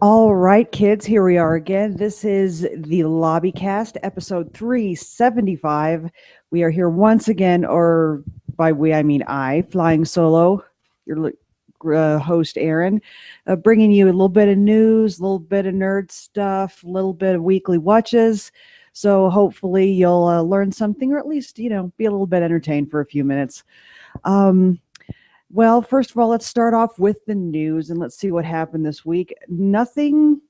All right, kids, here we are again. This is the Lobbycast, episode 375. We are here once again, or by we, I mean I, flying solo, your host, Erin, bringing you a little bit of news, a little bit of nerd stuff, a little bit of weekly watches. So hopefully you'll learn something, or at least, be a little bit entertained for a few minutes. Um, well, first of all, let's start off with the news and let's see what happened this week. Nothing,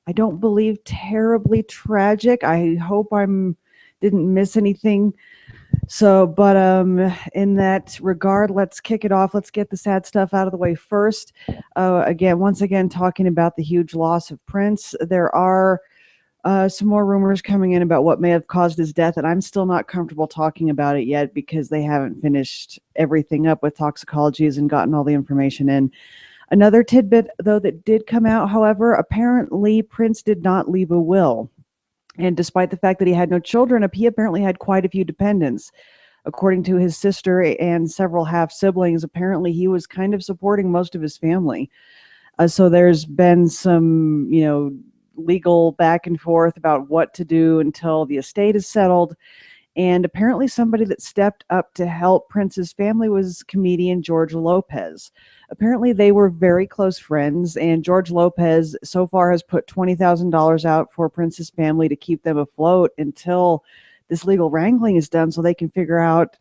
I don't believe, terribly tragic. I hope I'm didn't miss anything. So, but in that regard, let's kick it off. Let's get the sad stuff out of the way first. Once again, talking about the huge loss of Prince. There are some more rumors coming in about what may have caused his death, and I'm still not comfortable talking about it yet because they haven't finished everything up with toxicologies and gotten all the information in. Another tidbit, though, that did come out, however, apparently Prince did not leave a will. And despite the fact that he had no children, he apparently had quite a few dependents. According to his sister and several half siblings, apparently he was kind of supporting most of his family. So there's been some, legal back and forth about what to do until the estate is settled. And apparently somebody that stepped up to help Prince's family was comedian George Lopez. Apparently they were very close friends, and George Lopez so far has put $20,000 out for Prince's family to keep them afloat until this legal wrangling is done so they can figure out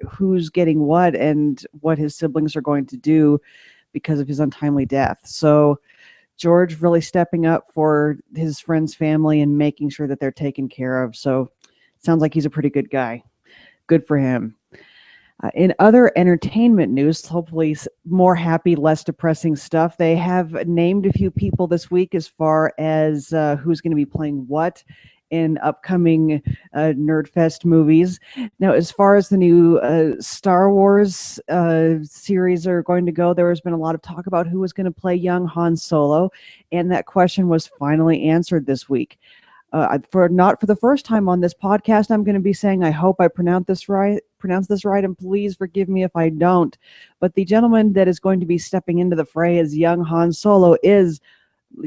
who's getting what and what his siblings are going to do because of his untimely death. So George really stepping up for his friend's family and making sure that they're taken care of. So sounds like he's a pretty good guy. Good for him. In other entertainment news, hopefully more happy, less depressing stuff, they have named a few people this week as far as who's going to be playing what in upcoming Nerdfest movies. Now, as far as the new Star Wars series are going to go, there has been a lot of talk about who was going to play young Han Solo, and that question was finally answered this week. Not for the first time on this podcast, I'm going to be saying I hope I pronounce this right, and please forgive me if I don't. But the gentleman that is going to be stepping into the fray as young Han Solo is,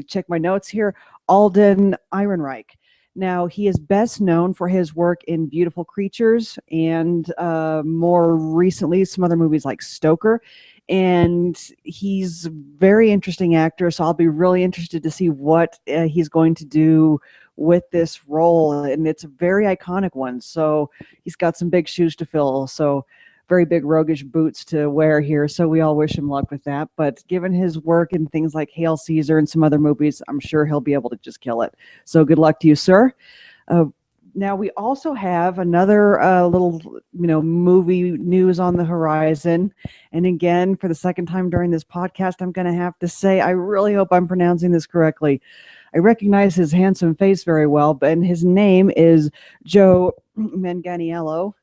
check my notes here, Alden Ehrenreich. Now, he is best known for his work in Beautiful Creatures and more recently some other movies like Stoker. And he's a very interesting actor, so I'll be really interested to see what he's going to do with this role. And it's a very iconic one, so he's got some big shoes to fill. So very big roguish boots to wear here, so we all wish him luck with that. But given his work in things like Hail Caesar and some other movies, I'm sure he'll be able to just kill it. So good luck to you, sir. Now we also have another little, movie news on the horizon. And again, for the second time during this podcast, I'm going to have to say, I really hope I'm pronouncing this correctly. I recognize his handsome face very well, but his name is Joe Manganiello.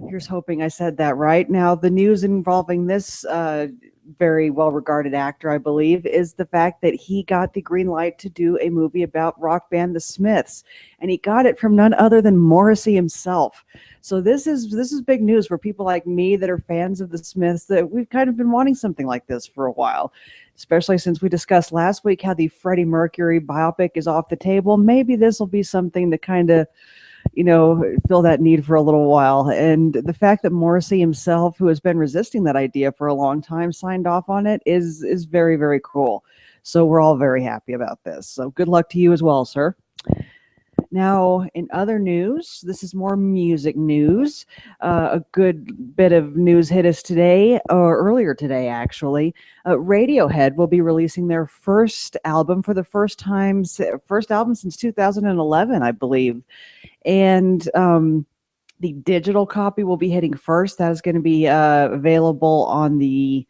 Here's hoping I said that right. Now, the news involving this very well-regarded actor, I believe, is the fact that he got the green light to do a movie about rock band The Smiths, and he got it from none other than Morrissey himself. So this is big news for people like me that are fans of The Smiths, that we've kind of been wanting something like this for a while, especially since we discussed last week how the Freddie Mercury biopic is off the table. Maybe this will be something to kind of fill that need for a little while. And the fact that Morrissey himself, who has been resisting that idea for a long time, signed off on it is very, very cool. So we're all very happy about this. So good luck to you as well, sir. Now, in other news, this is more music news. A good bit of news hit us today, or earlier today, actually. Radiohead will be releasing their first album for the first album since 2011, I believe. And the digital copy will be hitting first. That is going to be available on the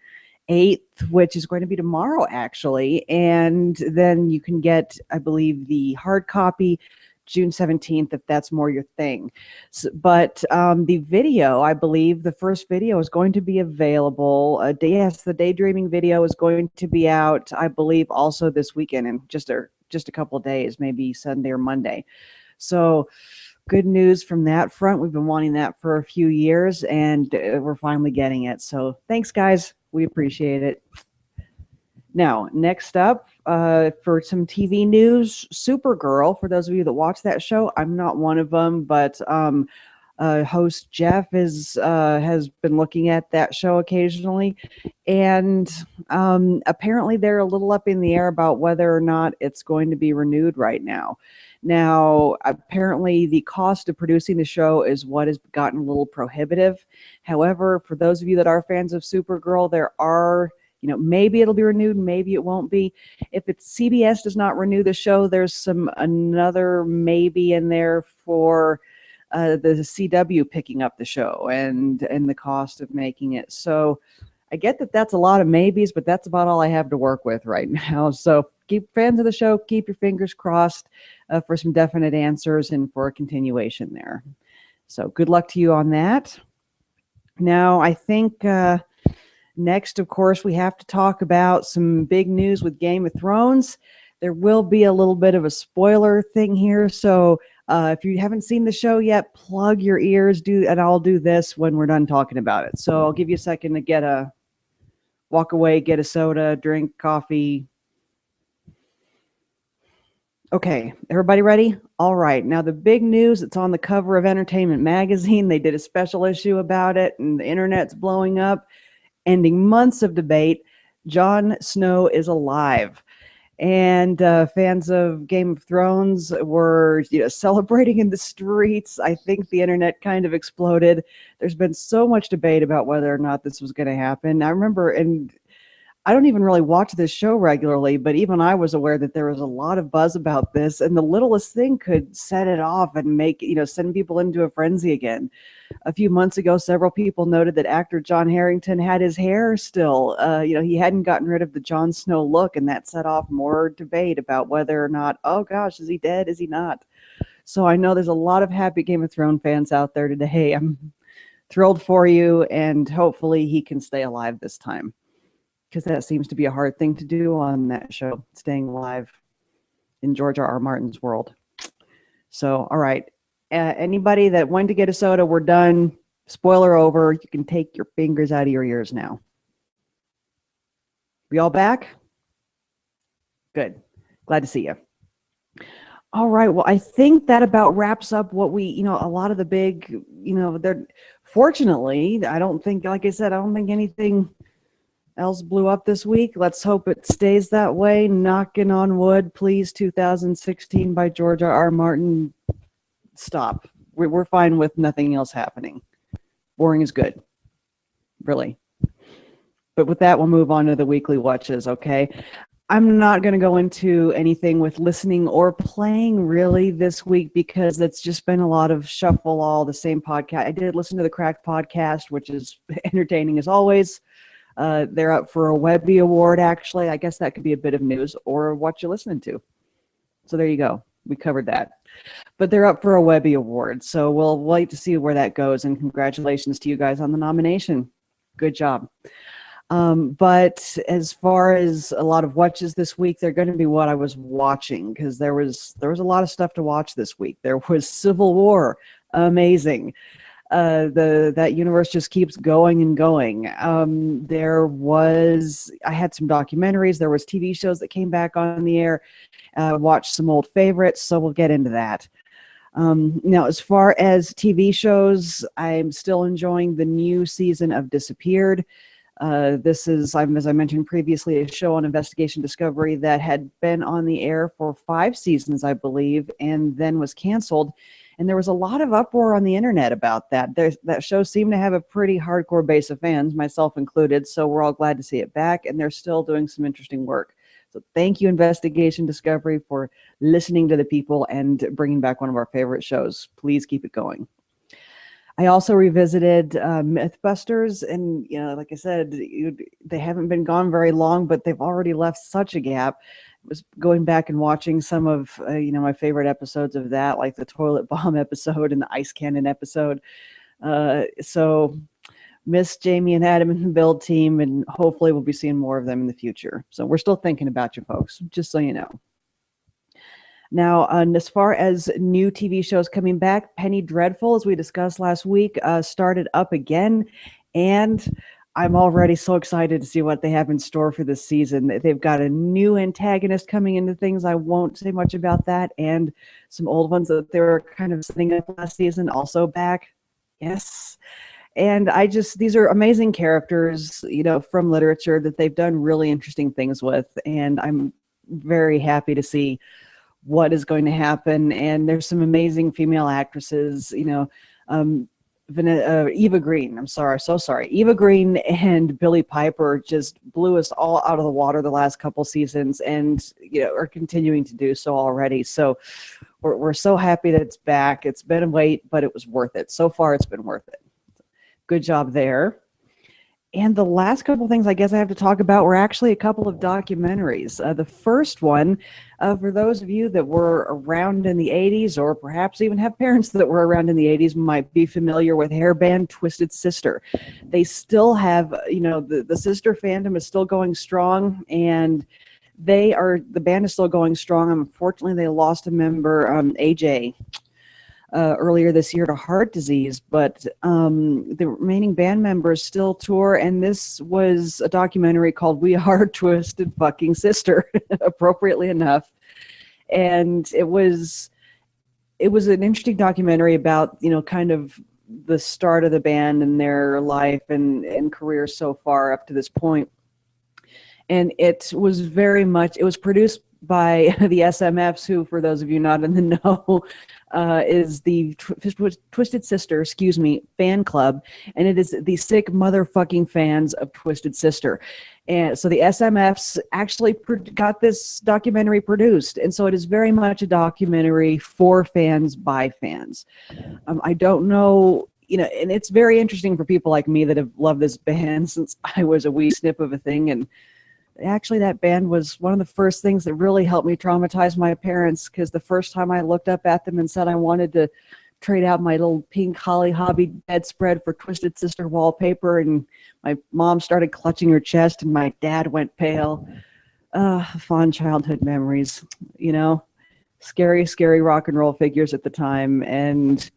8th, which is going to be tomorrow, actually. And then you can get, I believe, the hard copy June 17th, if that's more your thing. But the video, I believe the first video is going to be available. Yes, the Daydreaming video is going to be out, I believe, also this weekend in just a couple of days, maybe Sunday or Monday. So good news from that front. We've been wanting that for a few years, and we're finally getting it. So thanks, guys. We appreciate it. Now, next up, for some TV news, Supergirl. For those of you that watch that show, I'm not one of them, but host Jeff has been looking at that show occasionally, and apparently they're a little up in the air about whether or not it's going to be renewed right now. Now, apparently, the cost of producing the show is what has gotten a little prohibitive. However, for those of you that are fans of Supergirl, there are, maybe it'll be renewed, maybe it won't be. If it's CBS does not renew the show, there's another maybe in there for the CW picking up the show and the cost of making it. So I get that that's a lot of maybes, but that's about all I have to work with right now. So keep fans of the show, keep your fingers crossed for some definite answers and for a continuation there. So good luck to you on that. Now, I think next, of course, we have to talk about some big news with Game of Thrones. There will be a little bit of a spoiler thing here, so if you haven't seen the show yet, plug your ears, and I'll do this when we're done talking about it. So I'll give you a second to walk away, get a soda, drink coffee. Okay, everybody ready? All right, now the big news, it's on the cover of Entertainment Magazine. They did a special issue about it, and the internet's blowing up. Ending months of debate, Jon Snow is alive. And fans of Game of Thrones were celebrating in the streets. I think the internet kind of exploded. There's been so much debate about whether or not this was going to happen. I remember, and I don't even really watch this show regularly, but even I was aware that there was a lot of buzz about this, and the littlest thing could set it off and make, send people into a frenzy again. A few months ago, several people noted that actor John Harrington had his hair still. He hadn't gotten rid of the Jon Snow look, and that set off more debate about whether or not, oh gosh, is he dead? Is he not? So I know there's a lot of happy Game of Thrones fans out there today. I'm thrilled for you, and hopefully he can stay alive this time, because that seems to be a hard thing to do on that show, staying alive in George R.R. Martin's world. So, all right. Anybody that went to get a soda, we're done. Spoiler over. You can take your fingers out of your ears now. We all back? Good. Glad to see you. All right. Well, I think that about wraps up what we, a lot of the big, fortunately, I don't think, like I said, I don't think anything else blew up this week. Let's hope it stays that way. Knocking on wood, please. 2016 by George R.R. Martin. Stop. We're fine with nothing else happening. Boring is good. Really. But with that, we'll move on to the weekly watches, okay? I'm not going to go into anything with listening or playing really this week, because it's just been a lot of shuffle, all the same podcast. I did listen to the Cracked podcast, which is entertaining as always. They're up for a Webby Award, actually. I guess that could be a bit of news, or what you're listening to. So there you go. We covered that. But they're up for a Webby Award, so we'll wait to see where that goes, and congratulations to you guys on the nomination. Good job. But as far as a lot of Whatchas this week, they're going to be what I was watching, because there was a lot of stuff to watch this week. There was Civil War. Amazing. That universe just keeps going and going. I had some documentaries. There was TV shows that came back on the air. Watched some old favorites, so we'll get into that. Now, as far as TV shows, I'm still enjoying the new season of Disappeared. This is, as I mentioned previously, a show on Investigation Discovery that had been on the air for 5 seasons, I believe, and then was canceled. And there was a lot of uproar on the internet about that. That show seemed to have a pretty hardcore base of fans, myself included, so we're all glad to see it back, and they're still doing some interesting work. So thank you, Investigation Discovery, for listening to the people and bringing back one of our favorite shows. Please keep it going. I also revisited Mythbusters, and like I said, they haven't been gone very long, but they've already left such a gap. I was going back and watching some of my favorite episodes of that, like the toilet bomb episode and the ice cannon episode. So miss Jamie and Adam and the build team, and hopefully we'll be seeing more of them in the future. So we're still thinking about you folks, just so you know. Now, as far as new TV shows coming back, Penny Dreadful, as we discussed last week, started up again. And I'm already so excited to see what they have in store for this season. They've got a new antagonist coming into things. I won't say much about that. And some old ones that they were kind of setting up last season also back. Yes. And these are amazing characters, from literature that they've done really interesting things with. And I'm very happy to see what is going to happen. And there's some amazing female actresses, Eva Green. I'm sorry, so sorry. Eva Green and Billie Piper just blew us all out of the water the last couple seasons, and are continuing to do so already. So we're so happy that it's back. It's been a wait, but it was worth it. So far, it's been worth it. Good job there. And the last couple things I guess I have to talk about were actually a couple of documentaries. The first one, for those of you that were around in the 80s, or perhaps even have parents that were around in the 80s, might be familiar with hair band Twisted Sister. They still have, the sister fandom is still going strong, and the band is still going strong. Unfortunately, they lost a member, AJ, earlier this year to heart disease, but the remaining band members still tour, and this was a documentary called We Are Twisted Fucking Sister, appropriately enough. And it was an interesting documentary about, kind of the start of the band and their life and career so far up to this point. And it was produced by the SMFs, who, for those of you not in the know, is the Twisted Sister, fan club, and it is the sick motherfucking fans of Twisted Sister. And so the SMFs actually got this documentary produced, and so it is very much a documentary for fans by fans. I don't know, and it's very interesting for people like me that have loved this band since I was a wee snip of a thing. And actually, that band was one of the first things that really helped me traumatize my parents, because the first time I looked up at them and said I wanted to trade out my little pink Holly Hobby bedspread for Twisted Sister wallpaper, and my mom started clutching her chest and my dad went pale. Fond childhood memories, scary, scary rock and roll figures at the time, and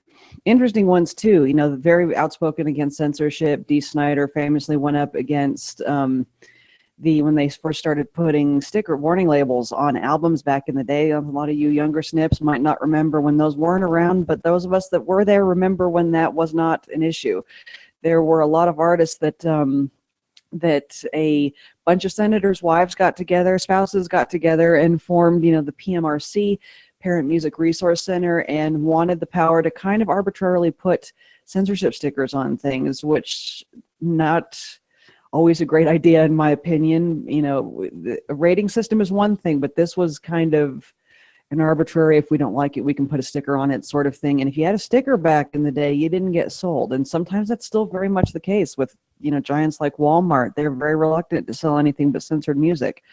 interesting ones too. Very outspoken against censorship. Dee Snider famously went up against when they first started putting sticker warning labels on albums back in the day. A lot of you younger snips might not remember when those weren't around, but those of us that were there remember when that was not an issue. There were a lot of artists that a bunch of senators' wives got together, spouses got together, and formed, the PMRC, Parent Music Resource Center, and wanted the power to kind of arbitrarily put censorship stickers on things, which not always a great idea, in my opinion. A rating system is one thing, but this was kind of an arbitrary, if we don't like it, we can put a sticker on it sort of thing. And if you had a sticker back in the day, you didn't get sold. And sometimes that's still very much the case with, giants like Walmart. They're very reluctant to sell anything but censored music.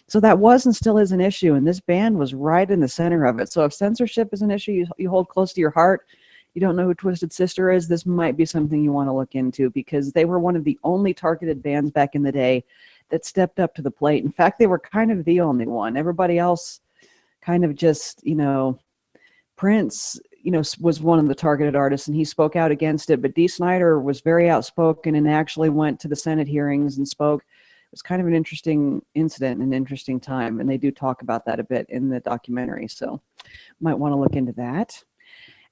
So that was and still is an issue, and this band was right in the center of it. So if censorship is an issue you hold close to your heart, you don't know who Twisted Sister is, this might be something you want to look into, because they were one of the only targeted bands back in the day that stepped up to the plate. In fact, they were kind of the only one. Everybody else kind of just, Prince, was one of the targeted artists, and he spoke out against it. But Dee Snider was very outspoken and actually went to the Senate hearings and spoke. It was kind of an interesting incident, an interesting time, and they do talk about that a bit in the documentary. So might want to look into that.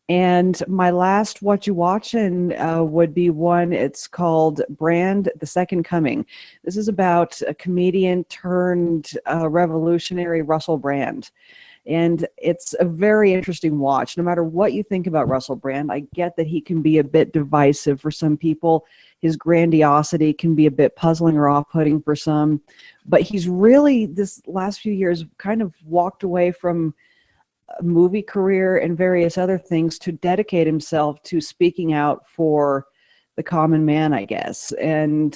And my last What You Watchin' would be one. It's called Brand: The Second Coming. This is about a comedian turned revolutionary, Russell Brand. And it's a very interesting watch. No matter what you think about Russell Brand, I get that he can be a bit divisive for some people. His grandiosity can be a bit puzzling or off-putting for some. But he's really, this last few years, kind of walked away from movie career and various other things to dedicate himself to speaking out for the common man, I guess. And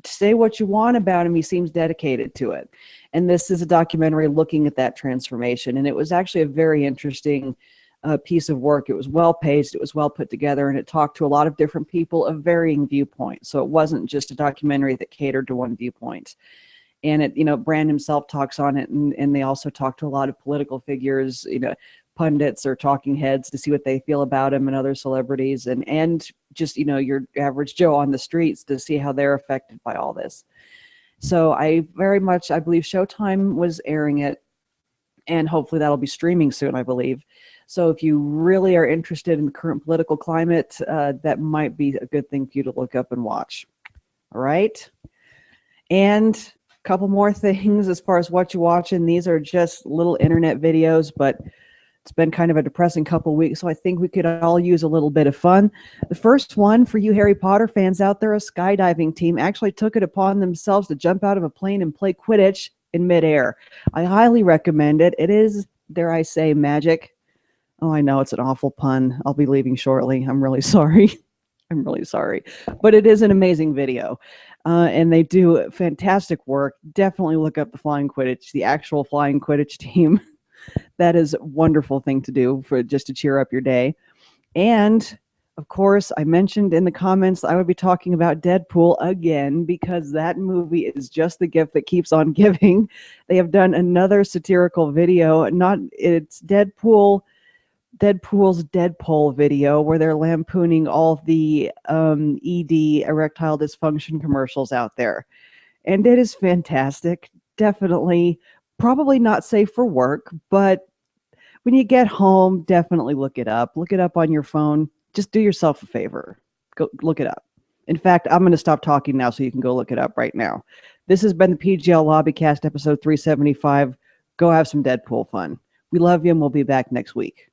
say what you want about him, he seems dedicated to it. And this is a documentary looking at that transformation. And it was actually a very interesting piece of work. It was well paced, it was well put together, and it talked to a lot of different people of varying viewpoints. So it wasn't just a documentary that catered to one viewpoint. And it, Brand himself talks on it, and they also talk to a lot of political figures, pundits or talking heads to see what they feel about him and other celebrities, and just, your average Joe on the streets to see how they're affected by all this. So I believe Showtime was airing it, and hopefully that'll be streaming soon, I believe. So if you really are interested in the current political climate, that might be a good thing for you to look up and watch. All right. And a couple more things as far as what you're watching. These are just little internet videos, but it's been kind of a depressing couple weeks, so I think we could all use a little bit of fun. The first one, for you Harry Potter fans out there, a skydiving team actually took it upon themselves to jump out of a plane and play Quidditch in midair. I highly recommend it. It is, dare I say, magic. Oh, I know, it's an awful pun. I'll be leaving shortly. I'm really sorry. I'm really sorry. But it is an amazing video. And they do fantastic work. Definitely look up the Flying Quidditch, the actual Flying Quidditch team. That is a wonderful thing to do for just to cheer up your day. And of course, I mentioned in the comments I would be talking about Deadpool again, because that movie is just the gift that keeps on giving. They have done another satirical video. It's Deadpool's Deadpool video, where they're lampooning all the ED, erectile dysfunction commercials out there. And it is fantastic. Definitely, probably not safe for work, but when you get home, definitely look it up. Look it up on your phone. Just do yourself a favor. Go look it up. In fact, I'm going to stop talking now so you can go look it up right now. This has been the PGL Lobbycast episode 375. Go have some Deadpool fun. We love you, and we'll be back next week.